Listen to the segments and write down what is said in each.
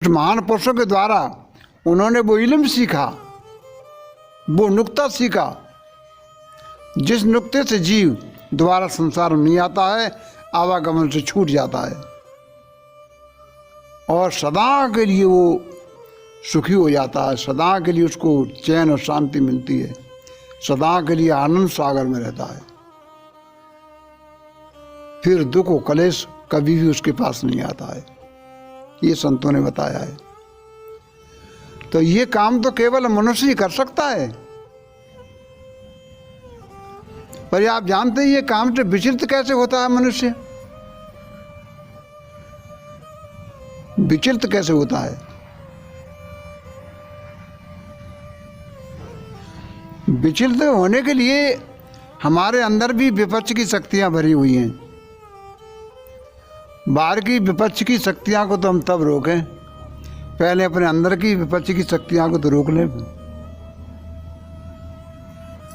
महान पुरुषों के द्वारा उन्होंने वो इल्म सीखा, वो नुक्ता सीखा जिस नुक्ते से जीव दोबारा संसार में नहीं आता है, आवागमन से छूट जाता है और सदा के लिए वो सुखी हो जाता है, सदा के लिए उसको चैन और शांति मिलती है, सदा के लिए आनंद सागर में रहता है। फिर दुख और कलेश कभी भी उसके पास नहीं आता है, ये संतों ने बताया है। तो ये काम तो केवल मनुष्य ही कर सकता है, पर आप जानते हैं ये काम से विचलित कैसे होता है मनुष्य? विचलित कैसे होता है? विचलित होने के लिए हमारे अंदर भी विपक्ष की शक्तियां भरी हुई हैं। बाहर की विपक्ष की शक्तियां को तो हम तब रोकें, पहले अपने अंदर की विपक्ष की शक्तियां को तो रोक लें।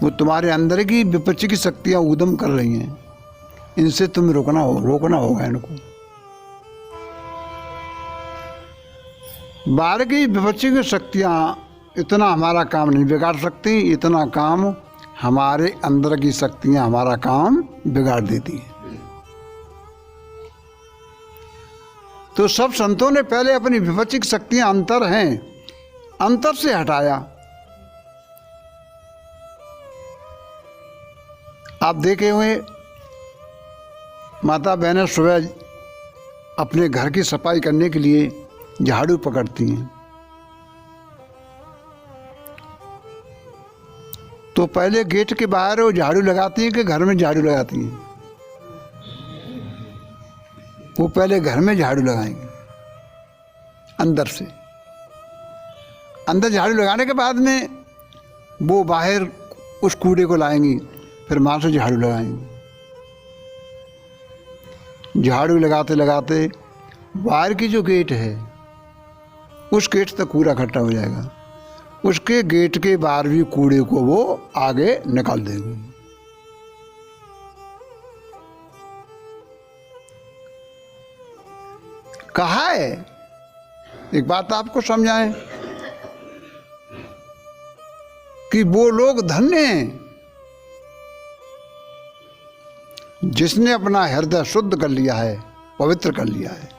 वो तुम्हारे अंदर की विपक्ष की शक्तियां उद्यम कर रही हैं, इनसे तुम्हें रोकना होगा इनको। बाहर की विपक्ष की शक्तियां इतना हमारा काम नहीं बिगाड़ सकती, इतना काम हमारे अंदर की शक्तियां हमारा काम बिगाड़ देती हैं। तो सब संतों ने पहले अपनी विपक्ष की शक्तियां अंतर हैं, अंतर से हटाया। आप देखे हुए माता बहनें सुबह अपने घर की सफाई करने के लिए झाड़ू पकड़ती हैं, तो पहले गेट के बाहर वो झाड़ू लगाती हैं कि घर में झाड़ू लगाती हैं? वो पहले घर में झाड़ू लगाएंगे, अंदर से। अंदर झाड़ू लगाने के बाद में वो बाहर उस कूड़े को लाएंगी, फिर वहाँ से झाड़ू लगाएंगे। झाड़ू लगाते लगाते बाहर की जो गेट है उस गेट तक कूड़ा इकट्ठा हो जाएगा, उसके गेट के बाहर भी कूड़े को वो आगे निकाल देंगे। कहा है, एक बात आपको समझाएं कि वो लोग धन्य हैं जिसने अपना हृदय शुद्ध कर लिया है, पवित्र कर लिया है।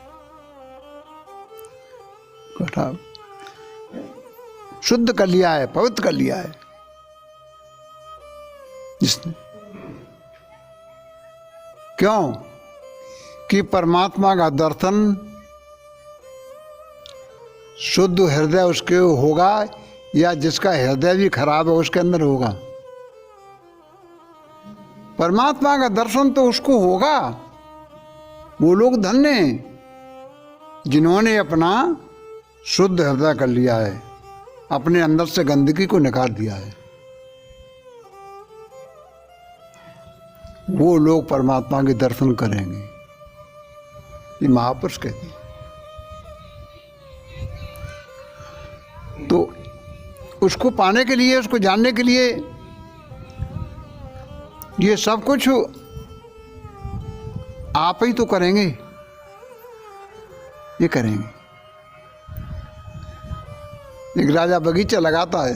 शुद्ध कर लिया है, पवित्र कर लिया है जिसने। क्यों? कि परमात्मा का दर्शन शुद्ध हृदय उसके होगा या जिसका हृदय भी खराब है उसके अंदर होगा? परमात्मा का दर्शन तो उसको होगा। वो लोग धन्य हैं जिन्होंने अपना शुद्ध हृदय कर लिया है, अपने अंदर से गंदगी को निकाल दिया है। वो लोग परमात्मा के दर्शन करेंगे, ये महापुरुष कहते हैं। तो उसको पाने के लिए, उसको जानने के लिए ये सब कुछ आप ही तो करेंगे, ये करेंगे। एक राजा बगीचा लगाता है,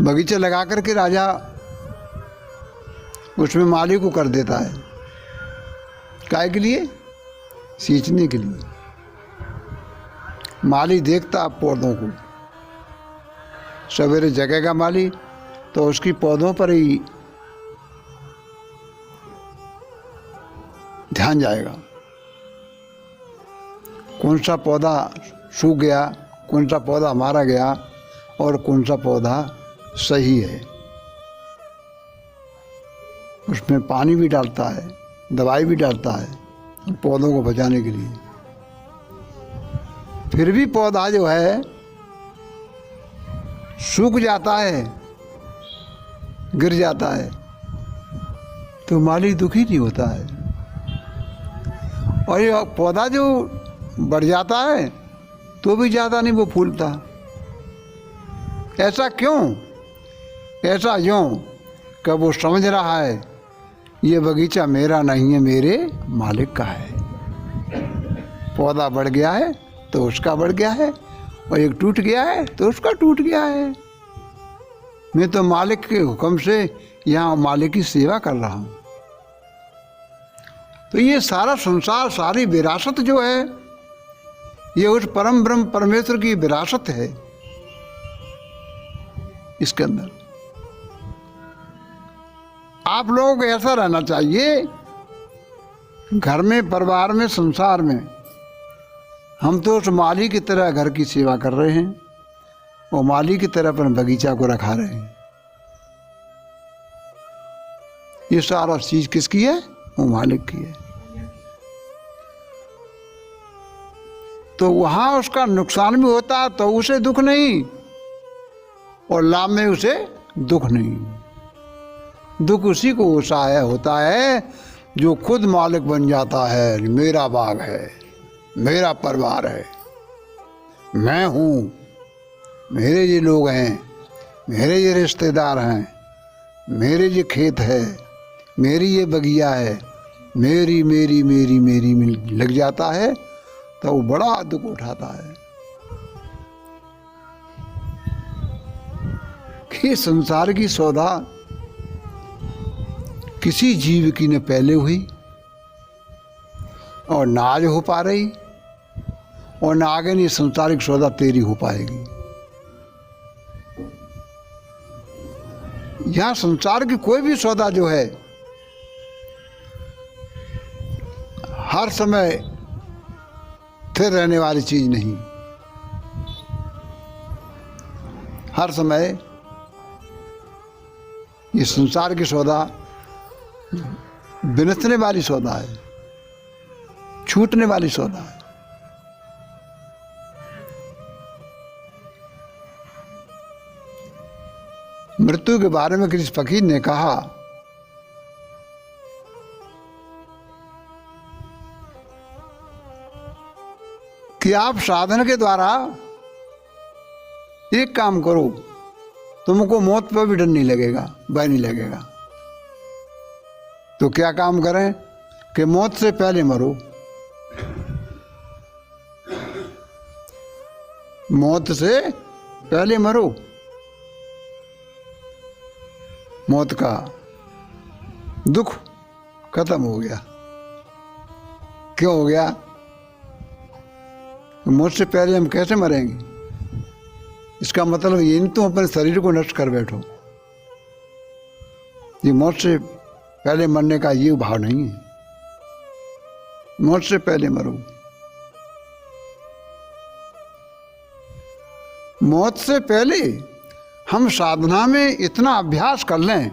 बगीचा लगा करके राजा उसमें माली को कर देता है। काय के लिए? सींचने के लिए। माली देखता पौधों को, सवेरे जगेगा माली तो उसकी पौधों पर ही ध्यान जाएगा, कौन सा पौधा सूख गया, कौन सा पौधा मारा गया और कौन सा पौधा सही है। उसमें पानी भी डालता है, दवाई भी डालता है पौधों को बचाने के लिए। फिर भी पौधा जो है सूख जाता है, गिर जाता है, तो माली दुखी नहीं होता है। और ये पौधा जो बढ़ जाता है तो भी ज़्यादा नहीं वो फूलता। ऐसा क्यों? ऐसा यूँ कि वो समझ रहा है ये बगीचा मेरा नहीं है, मेरे मालिक का है। पौधा बढ़ गया है तो उसका बढ़ गया है, और एक टूट गया है तो उसका टूट गया है। मैं तो मालिक के हुक्म से यहाँ मालिक की सेवा कर रहा हूँ। तो ये सारा संसार, सारी विरासत जो है, ये उस परम ब्रह्म परमेश्वर की विरासत है। इसके अंदर आप लोगों को ऐसा रहना चाहिए, घर में, परिवार में, संसार में, हम तो उस माली की तरह घर की सेवा कर रहे हैं, और माली की तरह अपने बगीचा को रखा रहे हैं। ये सारा चीज किसकी है? वो मालिक की है। तो वहां उसका नुकसान भी होता है तो उसे दुख नहीं, और लाभ में उसे दुख नहीं। दुख उसी को होता है जो खुद मालिक बन जाता है। मेरा बाग है, मेरा परिवार है, मैं हूँ, मेरे ये लोग हैं, मेरे ये रिश्तेदार हैं, मेरे ये खेत है, मेरी ये बगिया है, मेरी मेरी मेरी मेरी में लग जाता है तो वो बड़ा दुख उठाता है कि संसार की सौदा किसी जीव की न पहले हुई और ना आज हो पा रही, और ना आगे नहीं संसारिक सौदा तेरी हो पाएगी। यहां संसार की कोई भी सौदा जो है हर समय स्थिर रहने वाली चीज नहीं। हर समय ये संसार की सौदा बिनसने वाली सौदा है, छूटने वाली सौदा है। मृत्यु के बारे में किसी फकीर ने कहा कि आप साधन के द्वारा एक काम करो, तुमको मौत पर भी डर नहीं लगेगा, भय नहीं लगेगा। तो क्या काम करें कि मौत से पहले मरो। मौत से पहले मरो। मौत का दुख खत्म हो गया। क्यों हो गया? मौत से पहले हम कैसे मरेंगे? इसका मतलब ये नहीं तुम अपने शरीर को नष्ट कर बैठो। ये मौत से पहले मरने का ये भाव नहीं है। मौत से पहले मरो। मौत से पहले हम साधना में इतना अभ्यास कर लें,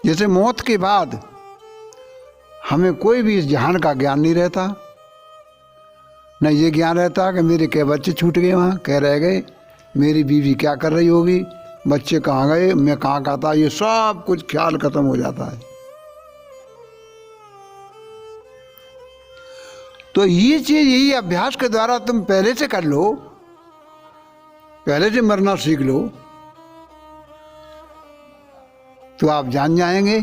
जैसे मौत के बाद हमें कोई भी इस जहान का ज्ञान नहीं रहता। न ये ज्ञान रहता कि मेरे क्या बच्चे छूट गए, वहाँ कह रह गए, मेरी बीवी क्या कर रही होगी, बच्चे कहाँ गए, मैं कहाँ का था, ये सब कुछ ख्याल खत्म हो जाता है। तो ये चीज, यही अभ्यास के द्वारा तुम पहले से कर लो, पहले से मरना सीख लो, तो आप जान जाएंगे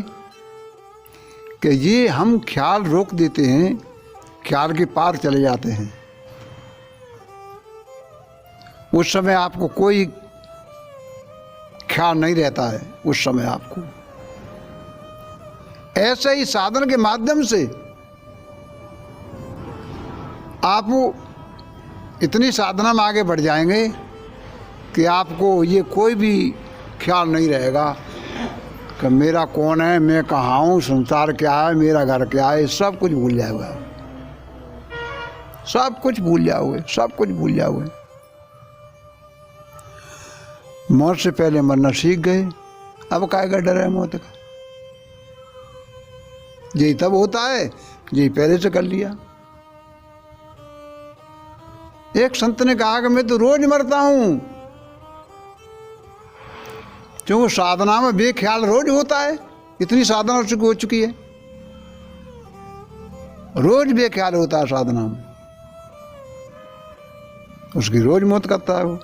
कि ये हम ख्याल रोक देते हैं, ख्याल के पार चले जाते हैं। उस समय आपको कोई ख्याल नहीं रहता है। उस समय आपको ऐसे ही साधन के माध्यम से आप इतनी साधना में आगे बढ़ जाएंगे कि आपको ये कोई भी ख्याल नहीं रहेगा कि मेरा कौन है, मैं कहाँ हूँ, संसार क्या है, मेरा घर क्या है, सब कुछ भूल जाओगे। सब कुछ भूल जाओगे, सब कुछ भूल जाओगे। मौत से पहले मरना सीख गए, अब काहे का डर है मौत का? यही तब होता है, यही पहले से कर लिया। एक संत ने कहा कि मैं तो रोज मरता हूं, क्योंकि साधना में बेख्याल रोज होता है। इतनी साधना हो चुकी है, रोज बेख्याल होता है साधना में, उसकी रोज मौत करता है वो।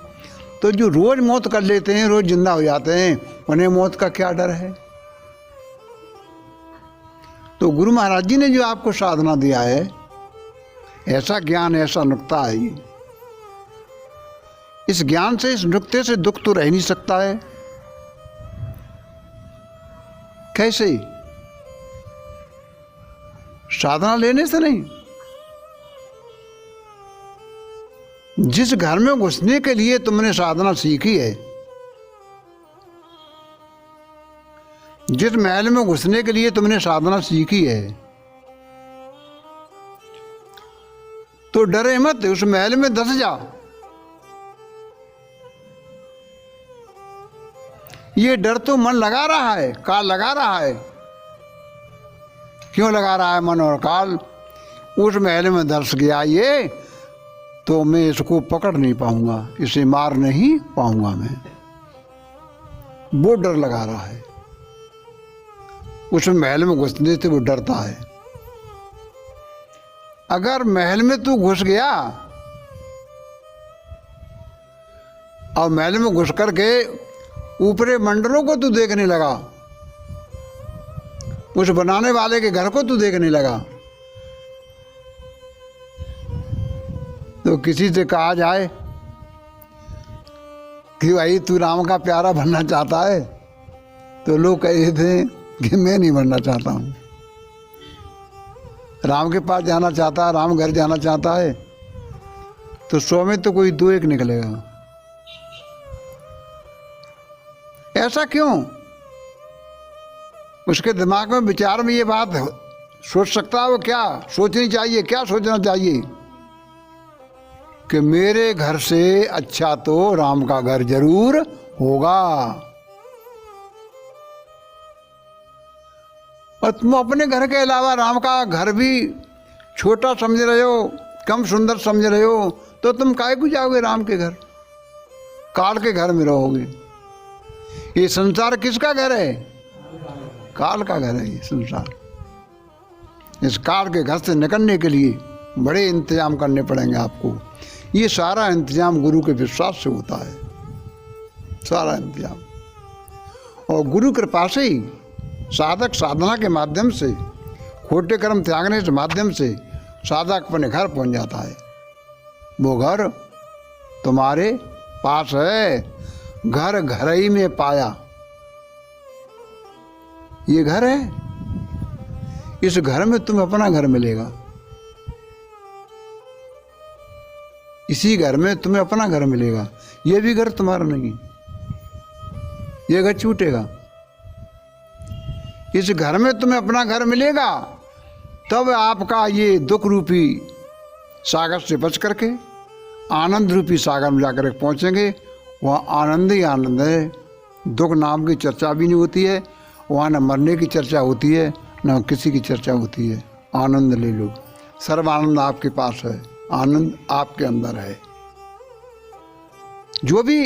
तो जो रोज मौत कर लेते हैं, रोज जिंदा हो जाते हैं, उन्हें मौत का क्या डर है? तो गुरु महाराज जी ने जो आपको साधना दिया है, ऐसा ज्ञान, ऐसा नुक्ता है ये, इस ज्ञान से, इस नुक्ते से दुख तो रह नहीं सकता है। कैसे? साधना लेने से नहीं। जिस घर में घुसने के लिए तुमने साधना सीखी है, जिस महल में घुसने के लिए तुमने साधना सीखी है, तो डरे मत, उस महल में धस जा। ये डर तो मन लगा रहा है, काल लगा रहा है। क्यों लगा रहा है मन और काल? उस महल में धस गया ये, तो मैं इसको पकड़ नहीं पाऊंगा, इसे मार नहीं पाऊंगा मैं। वो डर लगा रहा है, उस महल में घुसने से वो डरता है। अगर महल में तू घुस गया और महल में घुस करके ऊपरे मंडलों को तू देखने लगा, उस बनाने वाले के घर को तू देखने लगा, तो किसी से कहा जाए कि भाई तू राम का प्यारा बनना चाहता है, तो लोग कहे थे कि मैं नहीं बनना चाहता हूँ। राम के पास जाना चाहता है, राम घर जाना चाहता है, तो 100 में तो कोई 2 एक निकलेगा। ऐसा क्यों? उसके दिमाग में, विचार में ये बात सोच सकता है वो क्या सोचनी चाहिए, क्या सोचना चाहिए कि मेरे घर से अच्छा तो राम का घर जरूर होगा। और तुम अपने घर के अलावा राम का घर भी छोटा समझ रहे हो, कम सुंदर समझ रहे हो, तो तुम काहे को जाओगे राम के घर? काल के घर में रहोगे। ये संसार किसका घर है? काल का घर है ये संसार। इस काल के घर से निकलने के लिए बड़े इंतजाम करने पड़ेंगे आपको। ये सारा इंतजाम गुरु के विश्वास से होता है, सारा इंतजाम। और गुरु कृपा से ही साधक साधना के माध्यम से, खोटे कर्म त्यागने के माध्यम से साधक अपने घर पहुंच जाता है। वो घर तुम्हारे पास है, घर घर ही में पाया। ये घर है, इस घर में तुम्हें अपना घर मिलेगा, इसी घर में तुम्हें अपना घर मिलेगा। ये भी घर तुम्हारा नहीं, ये घर छूटेगा। इस घर में तुम्हें अपना घर मिलेगा, तब आपका ये दुख रूपी सागर से बच करके आनंद रूपी सागर में जाकर पहुंचेंगे। वहाँ आनंद ही आनंद है, दुख नाम की चर्चा भी नहीं होती है वहाँ। न मरने की चर्चा होती है, न किसी की चर्चा होती है। आनंद ले लो, सर्व आनंद आपके पास है, आनंद आपके अंदर है। जो भी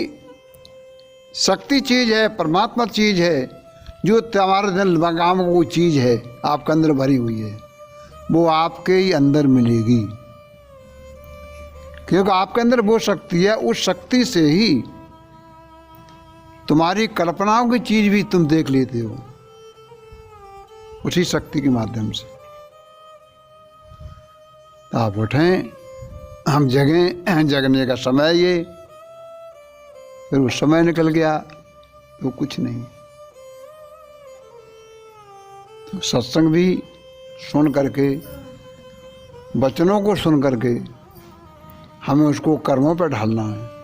शक्ति चीज़ है, परमात्मा चीज़ है, जो तुम्हारे दिल लगाम को चीज़ है आपके अंदर भरी हुई है, वो आपके ही अंदर मिलेगी। क्योंकि आपके अंदर वो शक्ति है, उस शक्ति से ही तुम्हारी कल्पनाओं की चीज़ भी तुम देख लेते हो, उसी शक्ति के माध्यम से। तो आप उठें, हम जगें, जगने का समय ये। फिर वो समय निकल गया तो कुछ नहीं। तो सत्संग भी सुन करके, वचनों को सुन करके हमें उसको कर्मों पर ढालना है।